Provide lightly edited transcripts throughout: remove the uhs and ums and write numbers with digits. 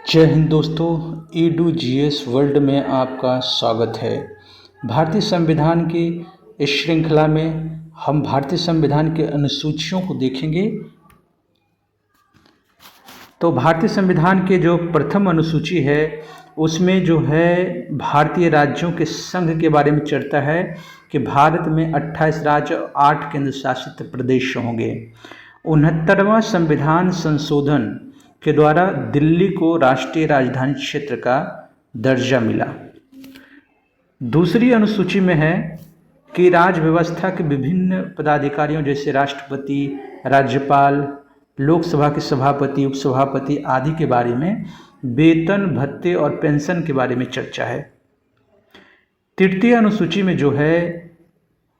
जय हिंद दोस्तों, Edu GS world में आपका स्वागत है। भारतीय संविधान की इस श्रृंखला में हम भारतीय संविधान के अनुसूचियों को देखेंगे। तो भारतीय संविधान के जो प्रथम अनुसूची है उसमें जो है भारतीय राज्यों के संघ के बारे में चर्चा है कि भारत में 28 राज्य और 8 केंद्र शासित प्रदेश होंगे। 69वां संविधान संशोधन के द्वारा दिल्ली को राष्ट्रीय राजधानी क्षेत्र का दर्जा मिला। दूसरी अनुसूची में है कि राज्य व्यवस्था के विभिन्न पदाधिकारियों जैसे राष्ट्रपति, राज्यपाल, लोकसभा के सभापति, उपसभापति आदि के बारे में वेतन, भत्ते और पेंशन के बारे में चर्चा है। तृतीय अनुसूची में जो है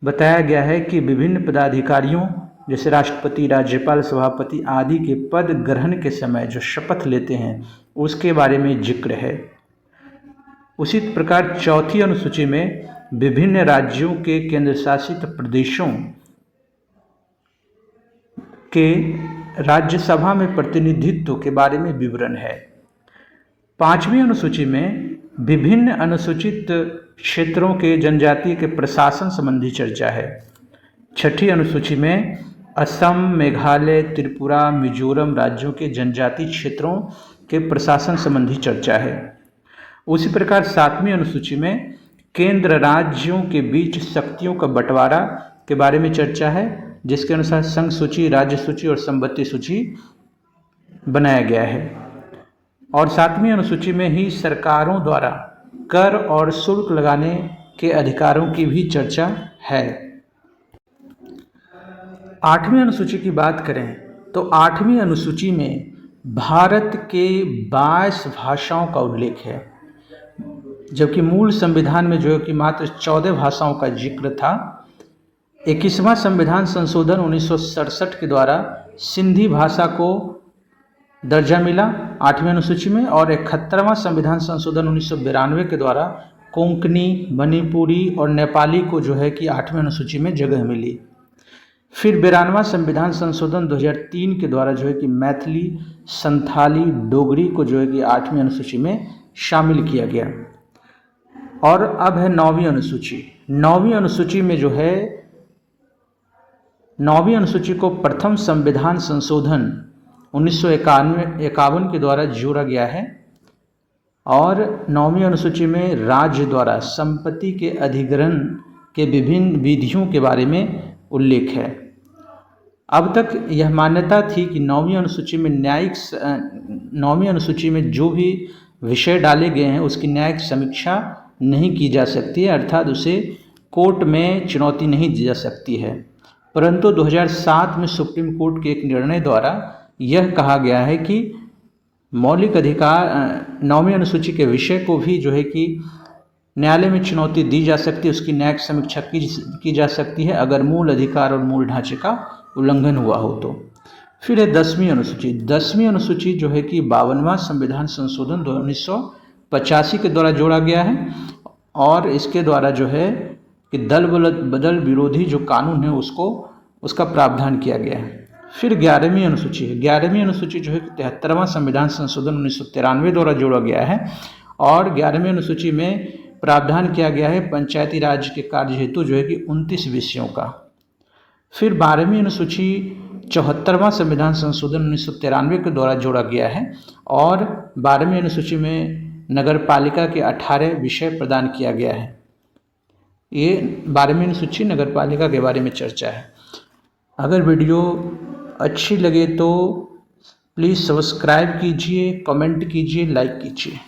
बताया गया है कि विभिन्न पदाधिकारियों जैसे राष्ट्रपति, राज्यपाल, सभापति आदि के पद ग्रहण के समय जो शपथ लेते हैं उसके बारे में जिक्र है। उसी प्रकार चौथी अनुसूची में विभिन्न राज्यों के केंद्र शासित प्रदेशों के राज्यसभा में प्रतिनिधित्व के बारे में विवरण है। पांचवी अनुसूची में विभिन्न अनुसूचित क्षेत्रों के जनजाति के प्रशासन संबंधी चर्चा है। छठी अनुसूची में असम, मेघालय, त्रिपुरा, मिजोरम राज्यों के जनजाति क्षेत्रों के प्रशासन संबंधी चर्चा है। उसी प्रकार सातवीं अनुसूची में केंद्र राज्यों के बीच शक्तियों का बंटवारा के बारे में चर्चा है, जिसके अनुसार संघ सूची, राज्य सूची और संपत्ति सूची बनाया गया है। और सातवीं अनुसूची में ही सरकारों द्वारा कर और शुल्क लगाने के अधिकारों की भी चर्चा है। आठवीं अनुसूची की बात करें तो आठवीं अनुसूची में भारत के 22 भाषाओं का उल्लेख है, जबकि मूल संविधान में जो है कि मात्र 14 भाषाओं का जिक्र था। 21वां संविधान संशोधन 1967 के द्वारा सिंधी भाषा को दर्जा मिला 8वीं अनुसूची में, और 71वां संविधान संशोधन 1992 के द्वारा कोंकणी, मणिपुरी और नेपाली को जो है कि 8वीं अनुसूची में जगह मिली। फिर 92वां संविधान संशोधन 2003 के द्वारा जो है कि मैथिली, संथाली, डोगरी को जो है कि 8वीं अनुसूची में शामिल किया गया। और अब है 9वीं अनुसूची। 9वीं अनुसूची में जो है 9वीं अनुसूची को प्रथम संविधान संशोधन 1951 के द्वारा जोड़ा गया है। और 9वीं अनुसूची में राज्य द्वारा संपत्ति के अधिग्रहण के विभिन्न विधियों के बारे में उल्लेख है। अब तक यह मान्यता थी कि 9वीं अनुसूची में 9वीं अनुसूची में जो भी विषय डाले गए हैं उसकी न्यायिक समीक्षा नहीं की जा सकती है, अर्थात उसे कोर्ट में चुनौती नहीं दी जा सकती है। परंतु 2007 में सुप्रीम कोर्ट के एक निर्णय द्वारा यह कहा गया है कि मौलिक अधिकार 9वीं अनुसूची के विषय को भी जो है कि न्यायालय में चुनौती दी जा सकती है, उसकी न्यायिक समीक्षा की जा सकती है अगर मूल अधिकार और मूल ढांचे का उल्लंघन हुआ हो तो। फिर है 10वीं अनुसूची। 10वीं अनुसूची जो है कि 52वां संविधान संशोधन 1985 के द्वारा जोड़ा गया है, और इसके द्वारा जो है कि दल बदल विरोधी जो कानून है उसका प्रावधान किया गया है। फिर 11वीं अनुसूची है। 11वीं अनुसूची जो है 73वां संविधान संशोधन 1993 द्वारा जोड़ा गया है, और 11वीं अनुसूची में प्रावधान किया गया है पंचायती राज के कार्य हेतु जो है कि 29 विषयों का। फिर 12वीं अनुसूची 74वां संविधान संशोधन 1993 के द्वारा जोड़ा गया है, और 12वीं अनुसूची में नगरपालिका के 18 विषय प्रदान किया गया है। ये 12वीं अनुसूची नगरपालिका के बारे में चर्चा है। अगर वीडियो अच्छी लगे तो प्लीज़ सब्सक्राइब कीजिए, कमेंट कीजिए, लाइक कीजिए।